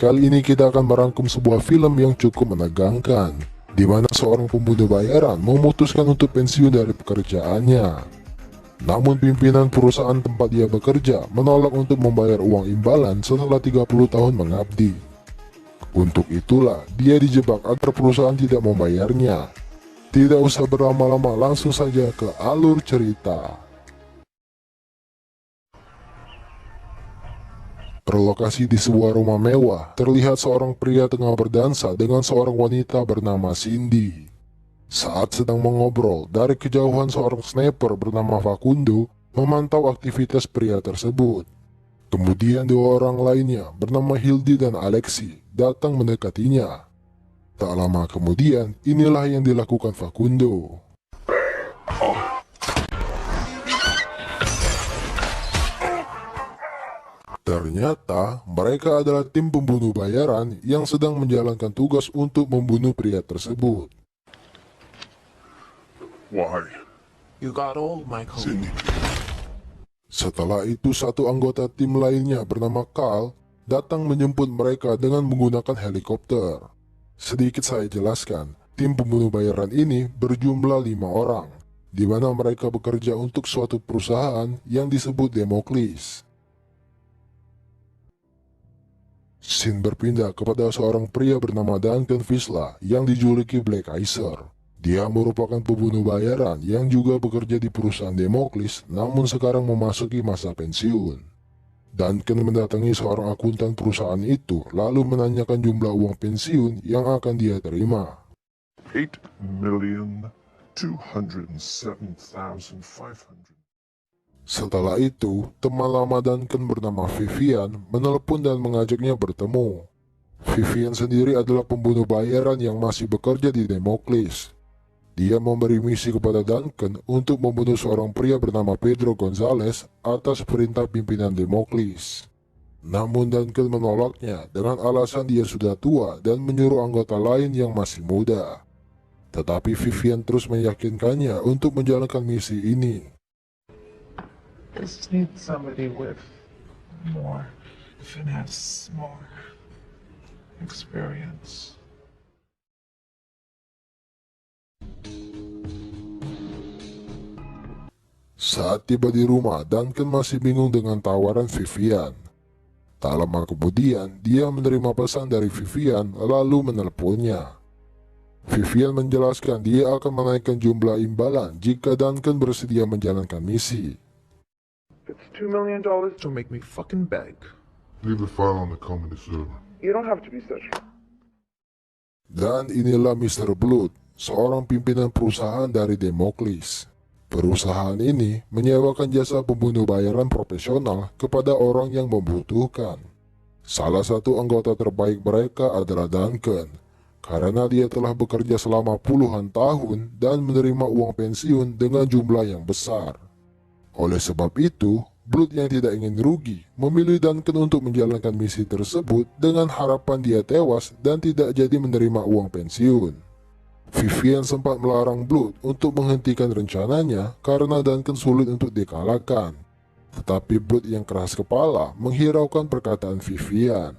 Kali ini kita akan merangkum sebuah film yang cukup menegangkan, di mana seorang pembunuh bayaran memutuskan untuk pensiun dari pekerjaannya. Namun pimpinan perusahaan tempat dia bekerja menolak untuk membayar uang imbalan setelah 30 tahun mengabdi. Untuk itulah dia dijebak agar perusahaan tidak membayarnya. Tidak usah berlama-lama, langsung saja ke alur cerita. Berlokasi di sebuah rumah mewah, terlihat seorang pria tengah berdansa dengan seorang wanita bernama Cindy. Saat sedang mengobrol, dari kejauhan seorang sniper bernama Facundo memantau aktivitas pria tersebut. Kemudian dua orang lainnya bernama Hildy dan Alexi datang mendekatinya. Tak lama kemudian, inilah yang dilakukan Facundo. Ternyata mereka adalah tim pembunuh bayaran yang sedang menjalankan tugas untuk membunuh pria tersebut. Why? You got old, Michael. Cindy. Setelah itu satu anggota tim lainnya bernama Carl datang menjemput mereka dengan menggunakan helikopter. Sedikit saya jelaskan, tim pembunuh bayaran ini berjumlah 5 orang, di mana mereka bekerja untuk suatu perusahaan yang disebut Democles. Scene berpindah kepada seorang pria bernama Duncan Visla yang dijuluki Black Kaiser. Dia merupakan pembunuh bayaran yang juga bekerja di perusahaan Democles, namun sekarang memasuki masa pensiun. Duncan mendatangi seorang akuntan perusahaan itu, lalu menanyakan jumlah uang pensiun yang akan dia terima. 8,207,500. Setelah itu, teman lama Duncan bernama Vivian menelepon dan mengajaknya bertemu. Vivian sendiri adalah pembunuh bayaran yang masih bekerja di Democles. Dia memberi misi kepada Duncan untuk membunuh seorang pria bernama Pedro Gonzalez atas perintah pimpinan Democles. Namun Duncan menolaknya dengan alasan dia sudah tua dan menyuruh anggota lain yang masih muda. Tetapi Vivian terus meyakinkannya untuk menjalankan misi ini. Just need somebody with more finesse, more experience. Saat tiba di rumah, Duncan masih bingung dengan tawaran Vivian. Tak lama kemudian, dia menerima pesan dari Vivian lalu menelponnya. Vivian menjelaskan dia akan menaikkan jumlah imbalan jika Duncan bersedia menjalankan misi. It's $2 million. Don't make me fucking beg. Leave the file on the company server. You don't have to be such. Dan inilah Mr. Blood, seorang pimpinan perusahaan dari Democles. Perusahaan ini menyewakan jasa pembunuh bayaran profesional kepada orang yang membutuhkan. Salah satu anggota terbaik mereka adalah Duncan, karena dia telah bekerja selama puluhan tahun dan menerima uang pensiun dengan jumlah yang besar. Oleh sebab itu, Blood yang tidak ingin rugi memilih Duncan untuk menjalankan misi tersebut dengan harapan dia tewas dan tidak jadi menerima uang pensiun. Vivian sempat melarang Blood untuk menghentikan rencananya karena Duncan sulit untuk dikalahkan. Tetapi Blood yang keras kepala menghiraukan perkataan Vivian.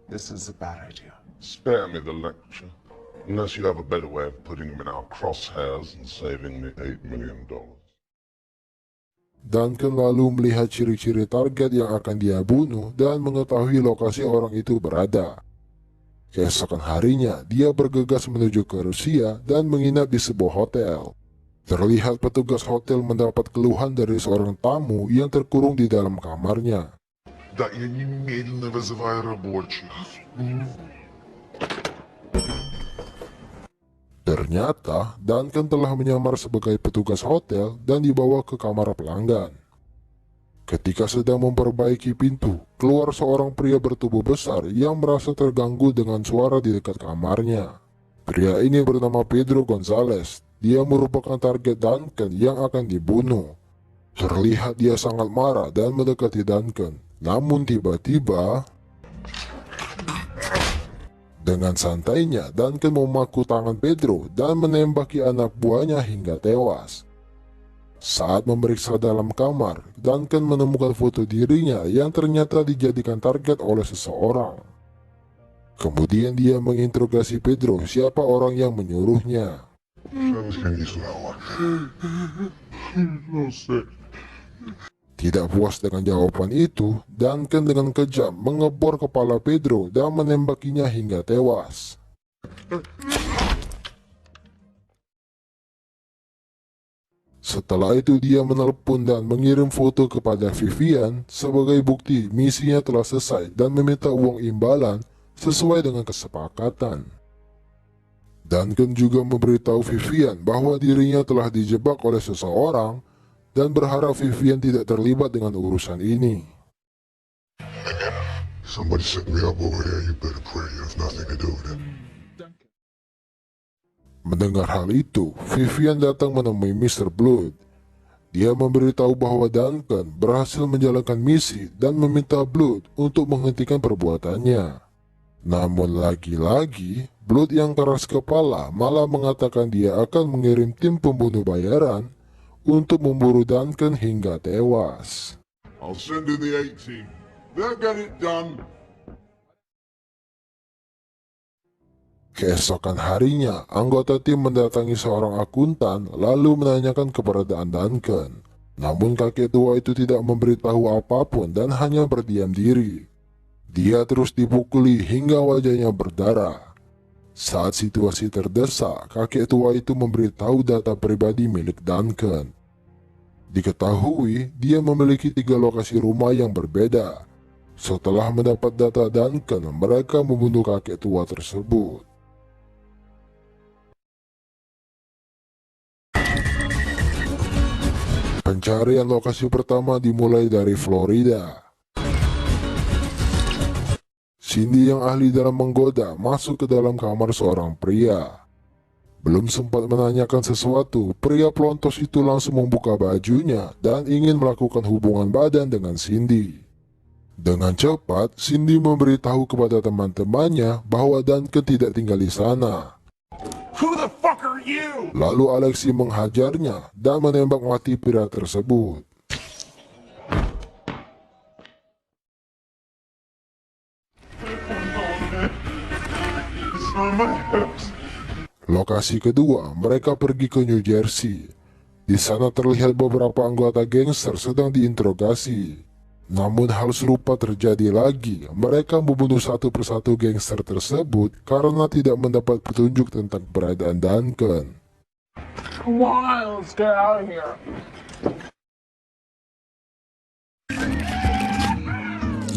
This is a bad idea. Spare me the lecture. Unless you have a better way of putting him in our crosshairs and saving me $8 million. Duncan lalu melihat ciri-ciri target yang akan dia bunuh dan mengetahui lokasi orang itu berada. Keesokan harinya, dia bergegas menuju ke Rusia dan menginap di sebuah hotel. Terlihat petugas hotel mendapat keluhan dari seorang tamu yang terkurung di dalam kamarnya. That я немедленно вызываю рабочих. Ternyata, Duncan telah menyamar sebagai petugas hotel dan dibawa ke kamar pelanggan. Ketika sedang memperbaiki pintu, keluar seorang pria bertubuh besar yang merasa terganggu dengan suara di dekat kamarnya. Pria ini bernama Pedro Gonzalez. Dia merupakan target Duncan yang akan dibunuh. Terlihat dia sangat marah dan mendekati Duncan. Namun tiba-tiba, dengan santainya Duncan memaku tangan Pedro dan menembaki anak buahnya hingga tewas. Saat memeriksa dalam kamar, Duncan menemukan foto dirinya yang ternyata dijadikan target oleh seseorang. Kemudian dia menginterogasi Pedro siapa orang yang menyuruhnya. Sabes quem disse ela? Não sei. Tidak puas dengan jawaban itu, Duncan dengan kejam mengebor kepala Pedro dan menembakinya hingga tewas. Setelah itu dia menelepon dan mengirim foto kepada Vivian sebagai bukti misinya telah selesai dan meminta uang imbalan sesuai dengan kesepakatan. Duncan juga memberitahu Vivian bahwa dirinya telah dijebak oleh seseorang dan berharap Vivian tidak terlibat dengan urusan ini. Somebody set me up over here. You better pray you have nothing to do with it. Mendengar hal itu, Vivian datang menemui Mr. Blood. Dia memberitahu bahwa Duncan berhasil menjalankan misi dan meminta Blood untuk menghentikan perbuatannya. Namun lagi-lagi, Blood yang keras kepala malah mengatakan dia akan mengirim tim pembunuh bayaran untuk memburu Duncan hingga tewas. I'll send in the A-team. They'll get it done. Keesokan harinya, anggota tim mendatangi seorang akuntan lalu menanyakan keberadaan Duncan. Namun kakek tua itu tidak memberitahu apapun dan hanya berdiam diri. Dia terus dipukuli hingga wajahnya berdarah. Saat situasi terdesak, kakek tua itu memberitahu data pribadi milik Duncan. Diketahui, dia memiliki 3 lokasi rumah yang berbeda. Setelah mendapat data Duncan, mereka membunuh kakek tua tersebut. Pencarian lokasi pertama dimulai dari Florida. Cindy yang ahli dalam menggoda masuk ke dalam kamar seorang pria. Belum sempat menanyakan sesuatu, pria pelontos itu langsung membuka bajunya dan ingin melakukan hubungan badan dengan Cindy. Dengan cepat, Cindy memberitahu kepada teman-temannya bahwa Duncan tidak tinggal di sana. Who the fuck are you? Lalu Alexi menghajarnya dan menembak mati pria tersebut. It's on my hips. Lokasi kedua, mereka pergi ke New Jersey. Di sana terlihat beberapa anggota gangster sedang diinterogasi. Namun hal serupa terjadi lagi. Mereka membunuh satu persatu gangster tersebut karena tidak mendapat petunjuk tentang keberadaan Duncan. Come on, let's get out of here.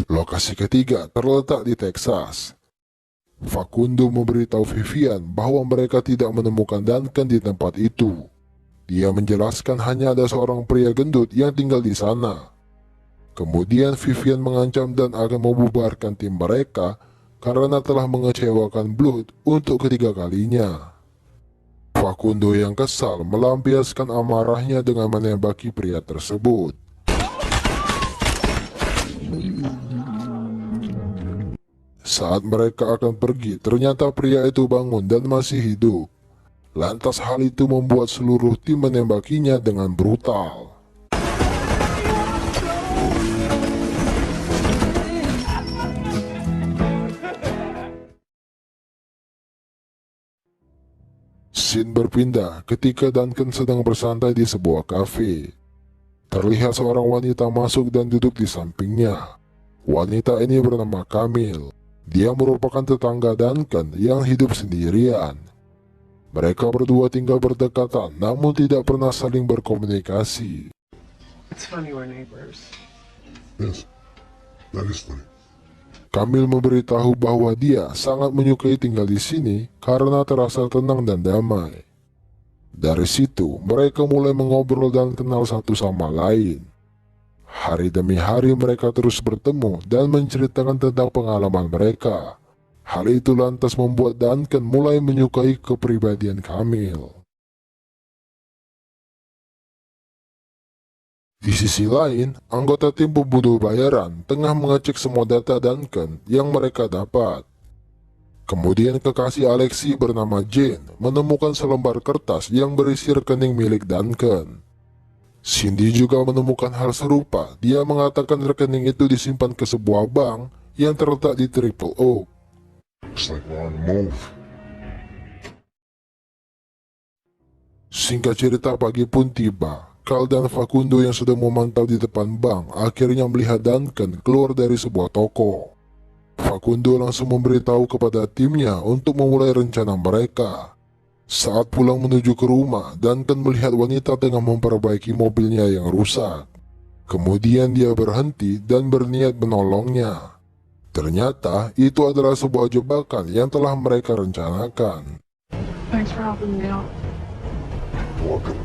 Lokasi ketiga terletak di Texas. Facundo memberitahu Vivian bahwa mereka tidak menemukan Duncan di tempat itu. Dia menjelaskan hanya ada seorang pria gendut yang tinggal di sana. Kemudian Vivian mengancam dan akan membubarkan tim mereka karena telah mengecewakan Blood untuk ketiga kalinya. Facundo yang kesal melampiaskan amarahnya dengan menembaki pria tersebut. Saat mereka akan pergi, ternyata pria itu bangun dan masih hidup. Lantas hal itu membuat seluruh tim menembakinya dengan brutal. Scene berpindah ketika Duncan sedang bersantai di sebuah kafe. Terlihat seorang wanita masuk dan duduk di sampingnya. Wanita ini bernama Camille. Dia merupakan tetangga Duncan yang hidup sendirian. Mereka berdua tinggal berdekatan namun tidak pernah saling berkomunikasi. It's funny we're neighbors. Yes, that is funny. Camille memberitahu bahwa dia sangat menyukai tinggal di sini karena terasa tenang dan damai. Dari situ, mereka mulai mengobrol dan kenal satu sama lain. Hari demi hari mereka terus bertemu dan menceritakan tentang pengalaman mereka. Hal itu lantas membuat Duncan mulai menyukai kepribadian Camille. Di sisi lain, anggota tim pembunuh bayaran tengah mengecek semua data Duncan yang mereka dapat. Kemudian kekasih Alexi bernama Jane menemukan selembar kertas yang berisi rekening milik Duncan. Cindy juga menemukan hal serupa. Dia mengatakan rekening itu disimpan ke sebuah bank yang terletak di Triple Oak. Looks like we're on the move. Singkat cerita, pagi pun tiba. Carl dan Facundo yang sedang memantau di depan bank akhirnya melihat Duncan keluar dari sebuah toko. Facundo langsung memberitahu kepada timnya untuk memulai rencana mereka. Saat pulang menuju ke rumah, Duncan melihat wanita tengah memperbaiki mobilnya yang rusak. Kemudian dia berhenti dan berniat menolongnya. Ternyata itu adalah sebuah jebakan yang telah mereka rencanakan. Thanks for helping me out. Welcome.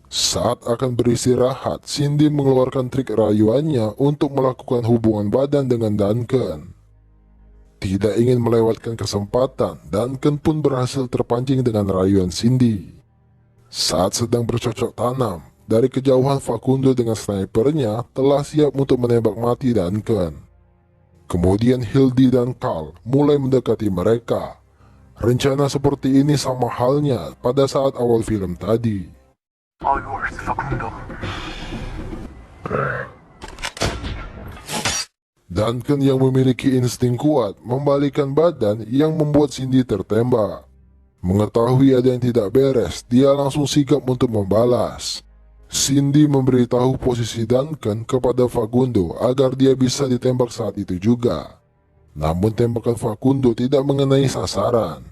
Saat akan beristirahat, Cindy mengeluarkan trik rayuannya untuk melakukan hubungan badan dengan Duncan. Tidak ingin melewatkan kesempatan, Duncan pun berhasil terpancing dengan rayuan Cindy. Saat sedang bercocok tanam, dari kejauhan Facundo dengan snipernya telah siap untuk menembak mati Duncan. Kemudian Hildy dan Carl mulai mendekati mereka. Rencana seperti ini sama halnya pada saat awal film tadi. All yours, Facundo. Duncan yang memiliki insting kuat membalikan badan yang membuat Cindy tertembak. Mengetahui ada yang tidak beres, dia langsung sigap untuk membalas. Cindy memberitahu posisi Duncan kepada Facundo agar dia bisa ditembak saat itu juga. Namun tembakan Facundo tidak mengenai sasaran.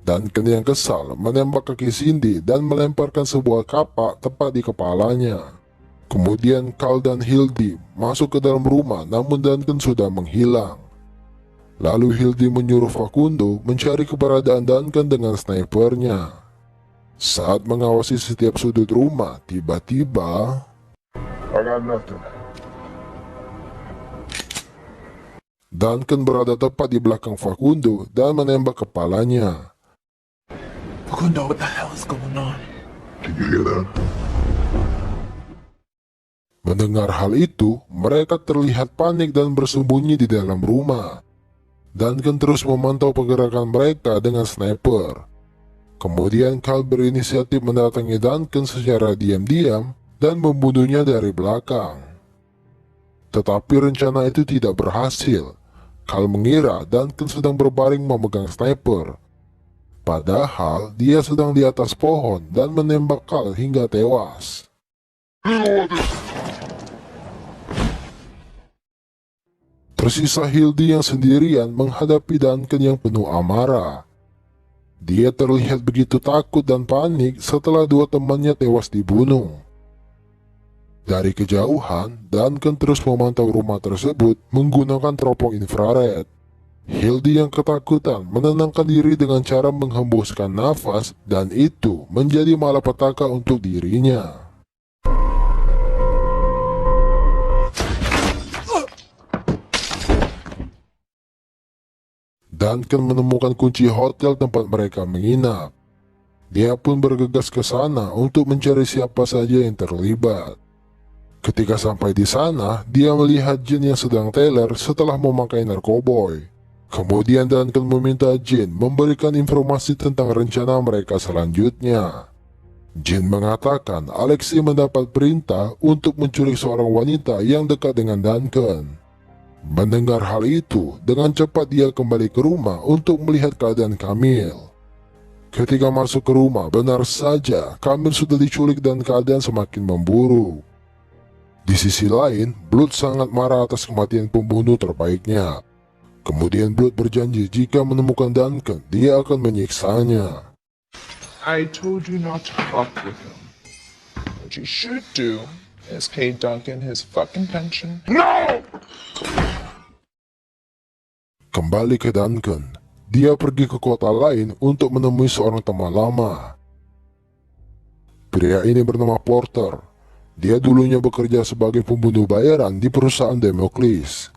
Duncan yang kesal menembak kaki Cindy dan melemparkan sebuah kapak tepat di kepalanya. Kemudian Carl dan Hildy masuk ke dalam rumah, namun Duncan sudah menghilang. Lalu Hildy menyuruh Facundo mencari keberadaan Duncan dengan snipernya. Saat mengawasi setiap sudut rumah, tiba-tiba I got nothing. Duncan berada tepat di belakang Facundo dan menembak kepalanya. Facundo, what the hell is going on? Can you hear that? Mendengar hal itu, mereka terlihat panik dan bersembunyi di dalam rumah. Duncan terus memantau pergerakan mereka dengan sniper. Kemudian Carl berinisiatif mendatangi Duncan secara diam-diam dan membunuhnya dari belakang. Tetapi rencana itu tidak berhasil. Carl mengira Duncan sedang berbaring memegang sniper. Padahal dia sedang di atas pohon dan menembak Carl hingga tewas. Tersisa Hildy yang sendirian menghadapi Duncan yang penuh amarah. Dia terlihat begitu takut dan panik setelah dua temannya tewas dibunuh. Dari kejauhan, Duncan terus memantau rumah tersebut menggunakan teropong infrared. Hildy yang ketakutan menenangkan diri dengan cara menghembuskan nafas, dan itu menjadi malapetaka untuk dirinya. Duncan menemukan kunci hotel tempat mereka menginap. Dia pun bergegas ke sana untuk mencari siapa saja yang terlibat. Ketika sampai di sana, dia melihat Jin yang sedang teler setelah memakai narkoboy. Kemudian Duncan meminta Jin memberikan informasi tentang rencana mereka selanjutnya. Jin mengatakan Alexei mendapat perintah untuk menculik seorang wanita yang dekat dengan Duncan. Mendengar hal itu, dengan cepat dia kembali ke rumah untuk melihat keadaan Camille. Ketika masuk ke rumah, benar saja Camille sudah diculik dan keadaan semakin memburuk. Di sisi lain, Blood sangat marah atas kematian pembunuh terbaiknya. Kemudian Blood berjanji jika menemukan Duncan, dia akan menyiksanya. I told you not to fuck with him. What you should do is pay Duncan his fucking pension. No! Kembali ke Duncan, dia pergi ke kota lain untuk menemui seorang teman lama. Pria ini bernama Porter. Dia dulunya bekerja sebagai pembunuh bayaran di perusahaan Democles.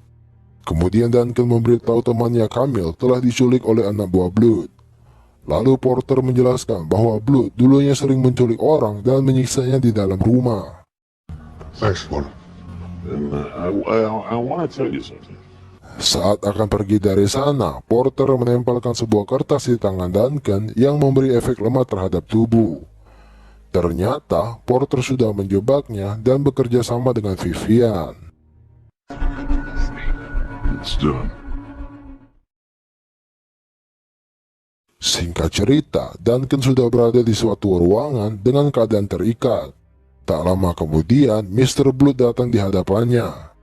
Kemudian Duncan memberitahu temannya Camille telah diculik oleh anak buah Blood. Lalu Porter menjelaskan bahwa Blood dulunya sering menculik orang dan menyiksanya di dalam rumah. Thanks, Porter. And I want to tell you something. Saat akan pergi dari sana, Porter menempelkan sebuah kertas di tangan Duncan yang memberi efek lemah terhadap tubuh. Ternyata Porter sudah menjebaknya dan bekerja sama dengan Vivian. It's done. Singkat cerita, Duncan sudah berada di suatu ruangan dengan keadaan terikat. Tak lama kemudian, Mr. Blood datang di hadapannya.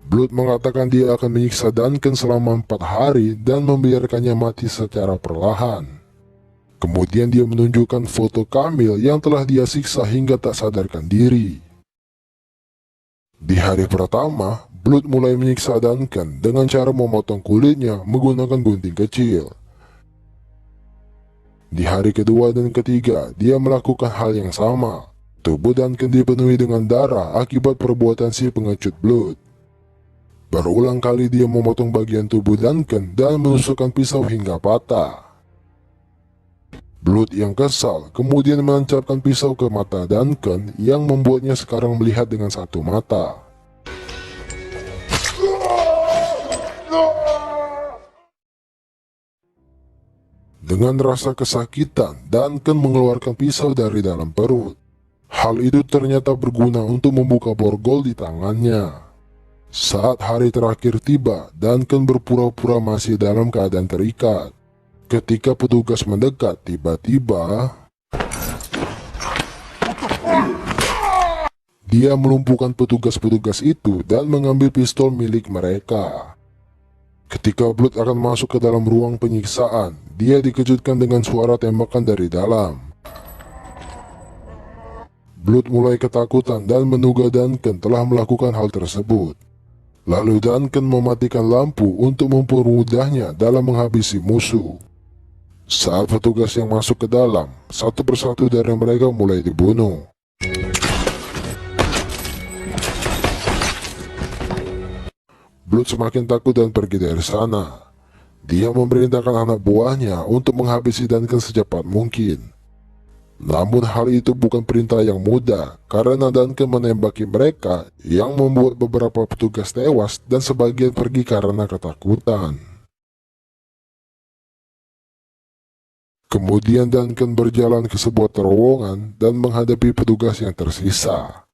Blood mengatakan dia akan menyiksa Duncan selama 4 hari dan membiarkannya mati secara perlahan. Kemudian dia menunjukkan foto Camille yang telah dia siksa hingga tak sadarkan diri. Di hari pertama, Blood mulai menyiksa Duncan dengan cara memotong kulitnya menggunakan gunting kecil. Di hari kedua dan ketiga, dia melakukan hal yang sama. Tubuh Duncan dipenuhi dengan darah akibat perbuatan si pengecut Blood. Berulang kali dia memotong bagian tubuh Duncan dan menusukkan pisau hingga patah. Blood yang kesal kemudian menancapkan pisau ke mata Duncan yang membuatnya sekarang melihat dengan satu mata. Dengan rasa kesakitan, Duncan mengeluarkan pisau dari dalam perut. Hal itu ternyata berguna untuk membuka borgol di tangannya. Saat hari terakhir tiba, Duncan berpura-pura masih dalam keadaan terikat. Ketika petugas mendekat, tiba-tiba dia melumpuhkan petugas-petugas itu dan mengambil pistol milik mereka. Ketika Blood akan masuk ke dalam ruang penyiksaan, dia dikejutkan dengan suara tembakan dari dalam. Blood mulai ketakutan dan menduga Duncan telah melakukan hal tersebut. Lalu Duncan mematikan lampu untuk mempermudahnya dalam menghabisi musuh. Saat petugas yang masuk ke dalam, satu persatu dari mereka mulai dibunuh. Blood semakin takut dan pergi dari sana. Dia memerintahkan anak buahnya untuk menghabisi Duncan secepat mungkin. Namun hal itu bukan perintah yang mudah karena Duncan menembaki mereka yang membuat beberapa petugas tewas dan sebagian pergi karena ketakutan. Kemudian Duncan berjalan ke sebuah terowongan dan menghadapi petugas yang tersisa.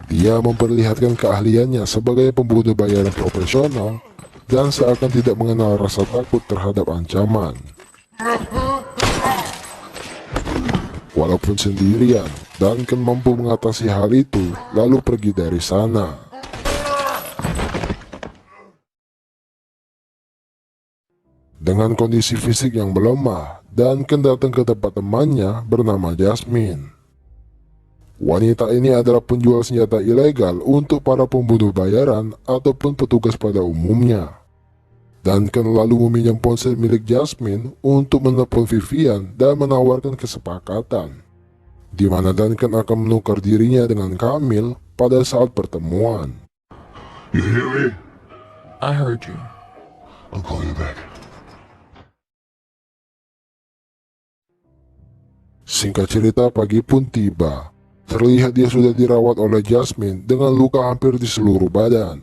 Dia memperlihatkan keahliannya sebagai pembunuh bayaran profesional dan seakan tidak mengenal rasa takut terhadap ancaman. Walaupun sendirian, Duncan mampu mengatasi hal itu lalu pergi dari sana. Dengan kondisi fisik yang melemah, Duncan datang ke tempat temannya bernama Jasmine. Wanita ini adalah penjual senjata ilegal untuk para pembunuh bayaran ataupun petugas pada umumnya. Duncan lalu meminjam ponsel milik Jasmine untuk menelpon Vivian dan menawarkan kesepakatan, di mana Duncan akan menukar dirinya dengan Camille pada saat pertemuan. You hear me? I heard you. I'll call you back. Singkat cerita, pagi pun tiba. Terlihat dia sudah dirawat oleh Jasmine dengan luka hampir di seluruh badan.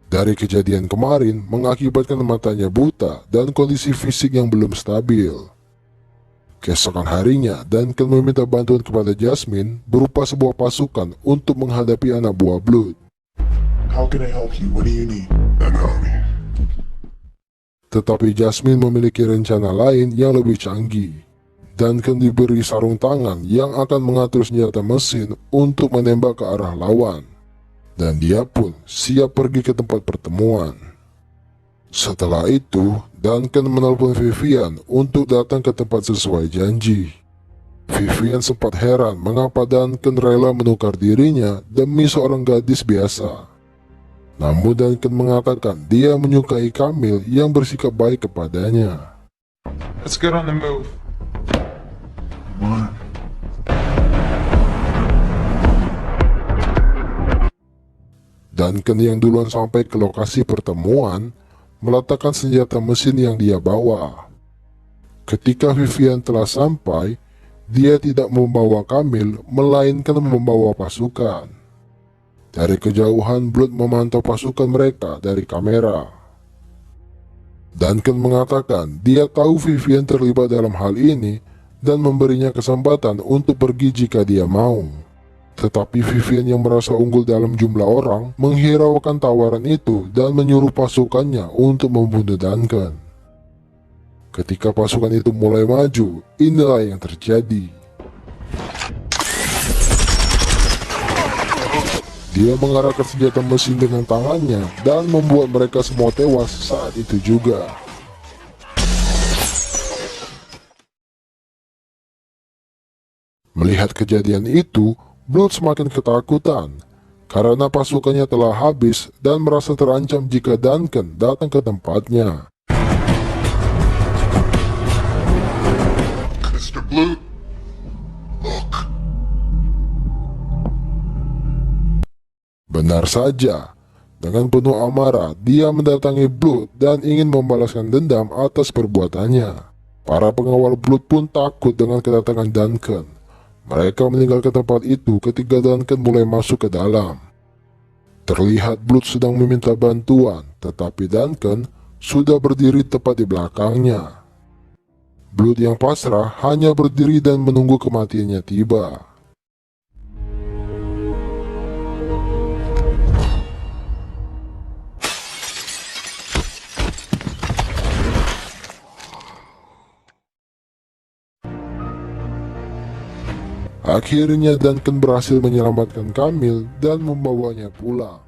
Dari kejadian kemarin mengakibatkan matanya buta dan kondisi fisik yang belum stabil. Keesokan harinya, Duncan meminta bantuan kepada Jasmine berupa sebuah pasukan untuk menghadapi anak buah Blood. How can I help you? What do you need? An army. Tetapi Jasmine memiliki rencana lain yang lebih canggih. Duncan diberi sarung tangan yang akan mengatur senjata mesin untuk menembak ke arah lawan. Dan dia pun siap pergi ke tempat pertemuan. Setelah itu, Duncan menelpon Vivian untuk datang ke tempat sesuai janji. Vivian sempat heran mengapa Duncan rela menukar dirinya demi seorang gadis biasa. Namun Duncan mengatakan dia menyukai Camille yang bersikap baik kepadanya. Let's get on the move. Come on. Duncan yang duluan sampai ke lokasi pertemuan meletakkan senjata mesin yang dia bawa. Ketika Vivian telah sampai, dia tidak membawa Camille melainkan membawa pasukan. Dari kejauhan, Blood memantau pasukan mereka dari kamera. Duncan mengatakan dia tahu Vivian terlibat dalam hal ini dan memberinya kesempatan untuk pergi jika dia mau. Tetapi Vivian yang merasa unggul dalam jumlah orang menghiraukan tawaran itu dan menyuruh pasukannya untuk membunuh Duncan. Ketika pasukan itu mulai maju, inilah yang terjadi. Dia mengarahkan senjata mesin dengan tangannya dan membuat mereka semua tewas saat itu juga. Melihat kejadian itu, Blood semakin ketakutan karena pasukannya telah habis dan merasa terancam jika Duncan datang ke tempatnya. Mr. Blue, look. Benar saja, dengan penuh amarah dia mendatangi Blood dan ingin membalaskan dendam atas perbuatannya. Para pengawal Blood pun takut dengan kedatangan Duncan. Mereka meninggalkan tempat itu ketika Duncan mulai masuk ke dalam. Terlihat Blood sedang meminta bantuan, tetapi Duncan sudah berdiri tepat di belakangnya. Blood yang pasrah hanya berdiri dan menunggu kematiannya tiba. Akhirnya Duncan berhasil menyelamatkan Camille dan membawanya pulang.